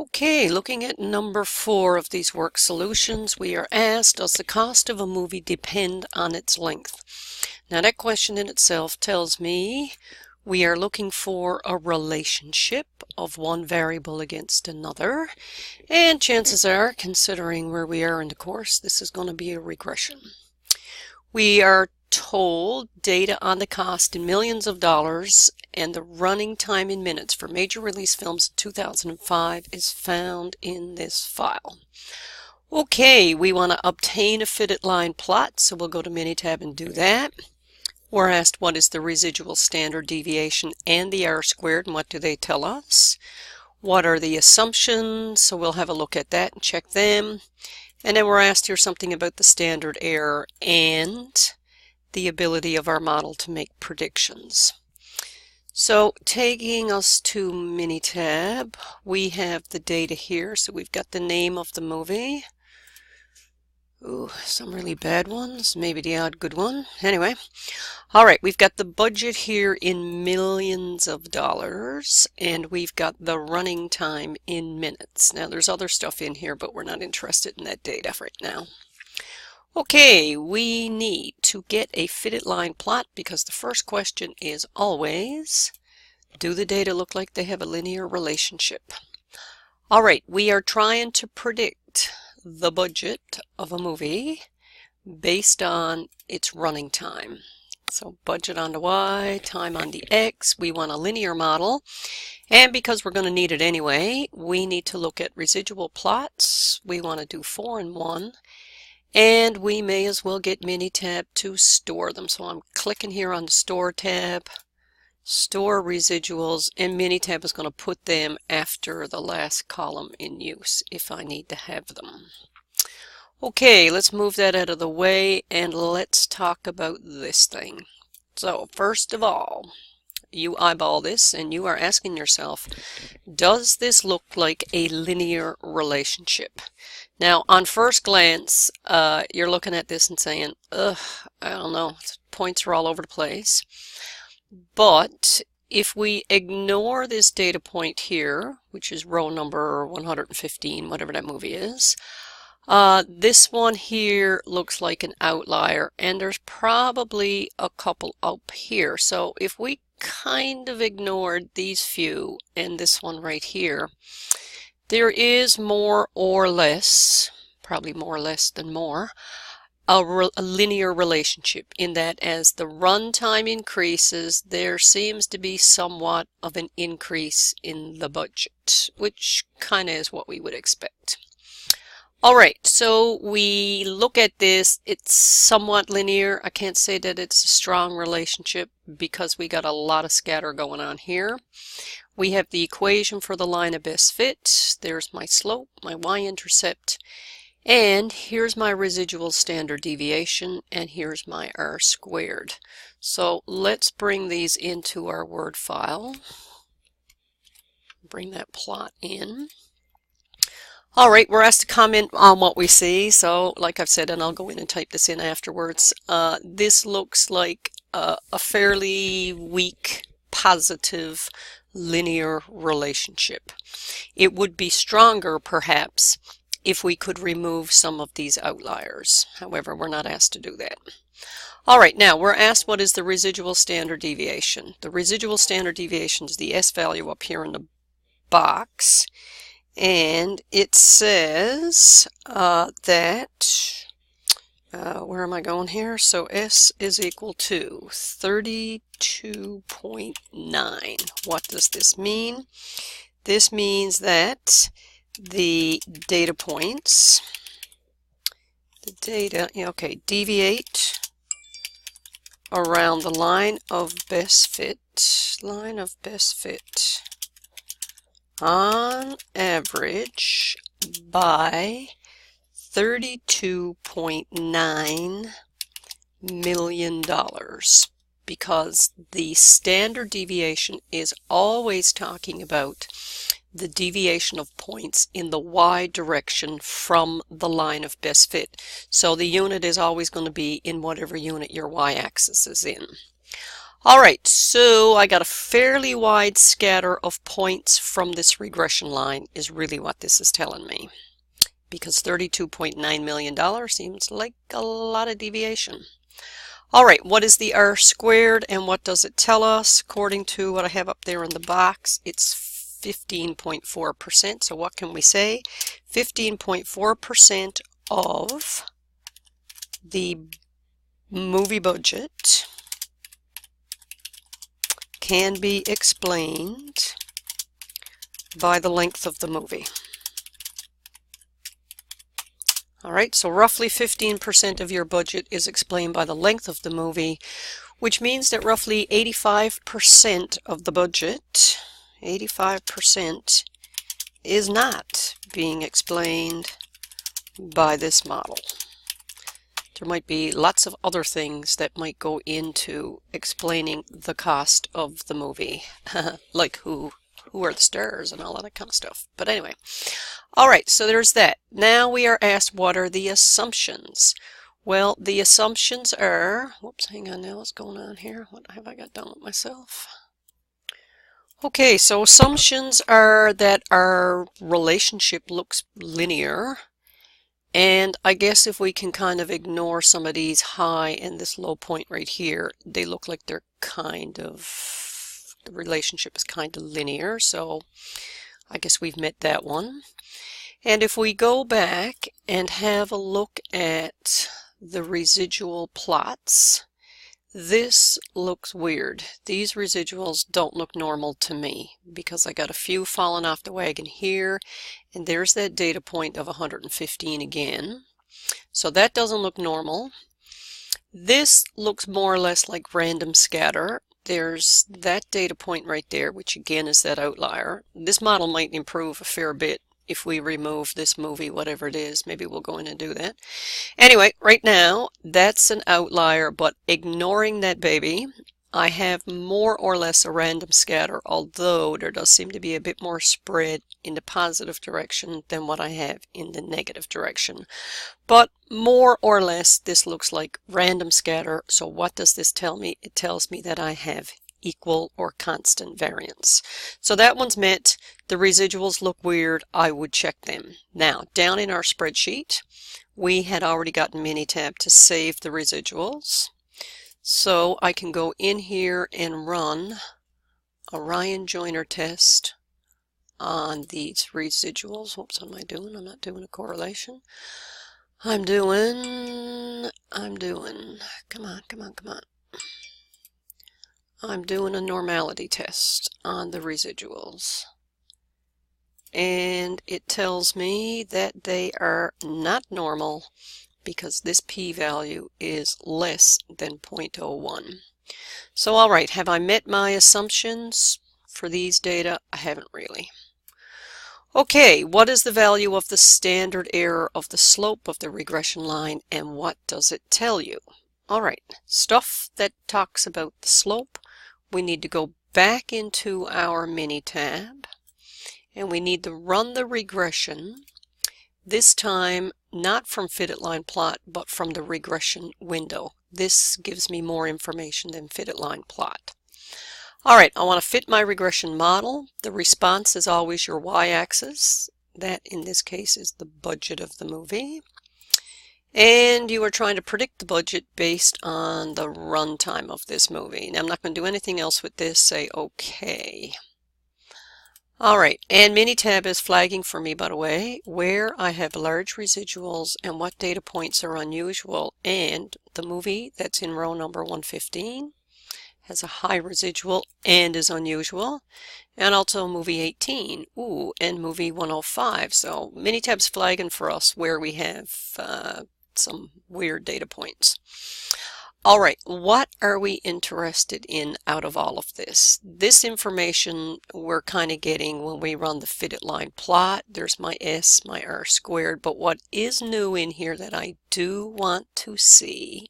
Okay, looking at number 4 of these work solutions, we are asked, does the cost of a movie depend on its length? Now that question in itself tells me we are looking for a relationship of one variable against another, and chances are, considering where we are in the course, this is going to be a regression. We are told data on the cost in millions of dollars and the running time in minutes for major release films in 2005 is found in this file. Okay, we want to obtain a fitted line plot, so we'll go to Minitab and do that. We're asked what is the residual standard deviation and the R-squared, and what do they tell us? What are the assumptions? So we'll have a look at that and check them. And then we're asked here something about the standard error and the ability of our model to make predictions. So taking us to Minitab, we have the data here. So we've got the name of the movie. Ooh, some really bad ones, maybe the odd good one. Anyway, all right, we've got the budget here in millions of dollars, and we've got the running time in minutes. Now, there's other stuff in here, but we're not interested in that data right now. Okay, we need to get a fitted line plot because the first question is always, do the data look like they have a linear relationship? All right, we are trying to predict the budget of a movie based on its running time. So budget on the Y, time on the X, we want a linear model. And because we're going to need it anyway, we need to look at residual plots. We want to do 4 and 1. And we may as well get Minitab to store them. So I'm clicking here on the Store tab, Store Residuals, and Minitab is going to put them after the last column in use if I need to have them. Okay, let's move that out of the way and let's talk about this thing. So first of all, you eyeball this and you are asking yourself, does this look like a linear relationship? Now, on first glance, you're looking at this and saying, ugh, I don't know, points are all over the place. But if we ignore this data point here, which is row number 115, whatever that movie is, this one here looks like an outlier, and there's probably a couple up here. So if we kind of ignored these few and this one right here, there is more or less, probably more or less than more, a linear relationship in that as the runtime increases, there seems to be somewhat of an increase in the budget, which kind of is what we would expect. All right, so we look at this, it's somewhat linear. I can't say that it's a strong relationship because we got a lot of scatter going on here. We have the equation for the line of best fit. There's my slope, my y-intercept, and here's my residual standard deviation, and here's my R-squared. So let's bring these into our Word file. Bring that plot in. All right, we're asked to comment on what we see. So like I've said, and I'll go in and type this in afterwards, this looks like a fairly weak, positive, linear relationship. It would be stronger, perhaps, if we could remove some of these outliers. However, we're not asked to do that. All right, now we're asked what is the residual standard deviation. The residual standard deviation is the S value up here in the box. And it says that, where am I going here? So S is equal to 32.9. What does this mean? This means that the data points, deviate around the line of best fit, on average by $32.9 million, because the standard deviation is always talking about the deviation of points in the y direction from the line of best fit. So the unit is always going to be in whatever unit your y-axis is in. Alright, so I got a fairly wide scatter of points from this regression line is really what this is telling me. Because $32.9 million seems like a lot of deviation. Alright, what is the R squared and what does it tell us? According to what I have up there in the box, it's 15.4%. So what can we say? 15.4% of the movie budget can be explained by the length of the movie. Alright, so roughly 15% of your budget is explained by the length of the movie, which means that roughly 85% of the budget, 85%, is not being explained by this model. There might be lots of other things that might go into explaining the cost of the movie, like who are the stars and all of that kind of stuff. But anyway, alright, so there's that. Now we are asked, what are the assumptions? Well, the assumptions are, whoops, hang on now, what's going on here? What have I got done with myself? Okay, so assumptions are that our relationship looks linear. And I guess if we can kind of ignore some of these high and this low point right here, they look like they're kind of, the relationship is kind of linear. So I guess we've met that one. And if we go back and have a look at the residual plots, this looks weird. These residuals don't look normal to me because I got a few falling off the wagon here, and there's that data point of 115 again. So that doesn't look normal. This looks more or less like random scatter. There's that data point right there, which again is that outlier. This model might improve a fair bit if we remove this movie, whatever it is. Maybe we'll go in and do that. Anyway, right now, that's an outlier, but ignoring that baby, I have more or less a random scatter, although there does seem to be a bit more spread in the positive direction than what I have in the negative direction. But more or less, this looks like random scatter. So what does this tell me? It tells me that I have equal or constant variance. So that one's met. The residuals look weird. I would check them. Now, down in our spreadsheet, we had already gotten Minitab to save the residuals. So I can go in here and run a Ryan Joyner test on these residuals. Whoops, what am I doing? I'm not doing a correlation. I'm doing, come on. I'm doing a normality test on the residuals. And it tells me that they are not normal because this p-value is less than 0.01. So alright, have I met my assumptions for these data? I haven't really. Okay, what is the value of the standard error of the slope of the regression line and what does it tell you? Alright, stuff that talks about the slope, we need to go back into our Minitab and we need to run the regression, this time not from fitted line plot but from the regression window. This gives me more information than fitted line plot. Alright, I want to fit my regression model. The response is always your y-axis. That in this case is the budget of the movie. And you are trying to predict the budget based on the runtime of this movie. Now I'm not going to do anything else with this. Say OK. Alright, and Minitab is flagging for me, by the way, where I have large residuals and what data points are unusual. And the movie that's in row number 115 has a high residual and is unusual. And also movie 18, and movie 105. So Minitab's flagging for us where we have some weird data points. Alright, what are we interested in out of all of this? This information we're kind of getting when we run the fitted line plot. There's my S, my R squared, but what is new in here that I do want to see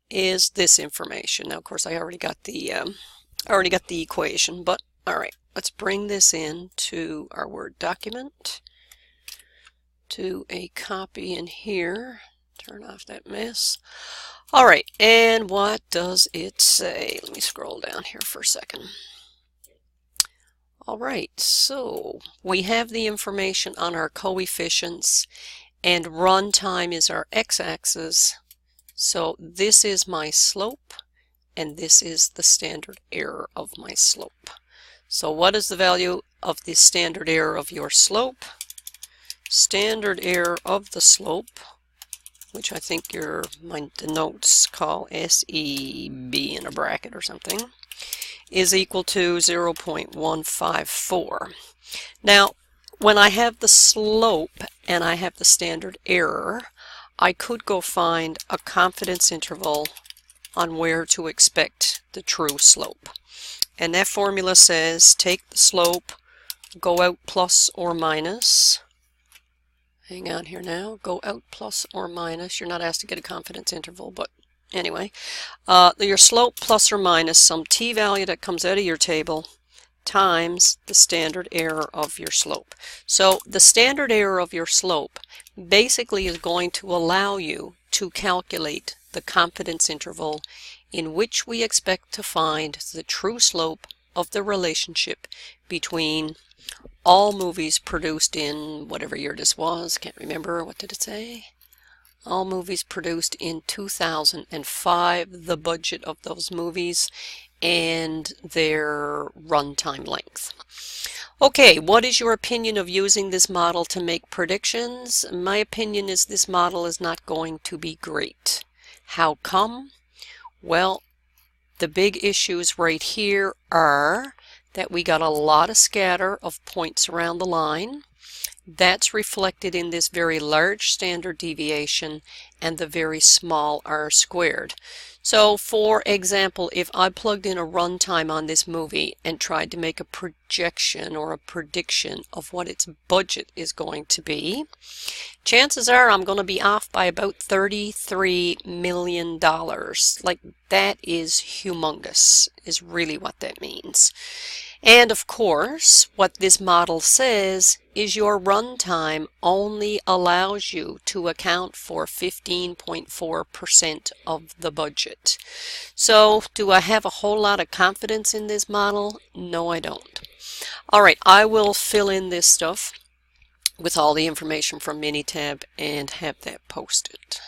is this information. Now, of course, I already got the equation, but alright, let's bring this in to our Word document, to a copy in here. Turn off that mess. All right, and what does it say? Let me scroll down here for a second. All right, so we have the information on our coefficients, and runtime is our x-axis. So this is my slope, and this is the standard error of my slope. So what is the value of the standard error of your slope? Standard error of the slope, which I think the notes call SEB in a bracket or something, is equal to 0.154. Now, when I have the slope and I have the standard error, I could go find a confidence interval on where to expect the true slope. And that formula says take the slope, go out plus or minus. Hang on here now. Go out plus or minus. You're not asked to get a confidence interval, but anyway. Your slope plus or minus some t-value that comes out of your table times the standard error of your slope. So the standard error of your slope basically is going to allow you to calculate the confidence interval in which we expect to find the true slope of the relationship between all movies produced in whatever year this was. Can't remember. What did it say? All movies produced in 2005, the budget of those movies, and their runtime length. Okay, what is your opinion of using this model to make predictions? My opinion is this model is not going to be great. How come? Well, the big issues right here are that we got a lot of scatter of points around the line. That's reflected in this very large standard deviation and the very small r². So, for example, if I plugged in a runtime on this movie and tried to make a projection or a prediction of what its budget is going to be, chances are I'm going to be off by about $33 million. Like, that is humongous, is really what that means. And of course, what this model says is your runtime only allows you to account for 15.4% of the budget. So, do I have a whole lot of confidence in this model? No, I don't. All right, I will fill in this stuff with all the information from Minitab and have that posted.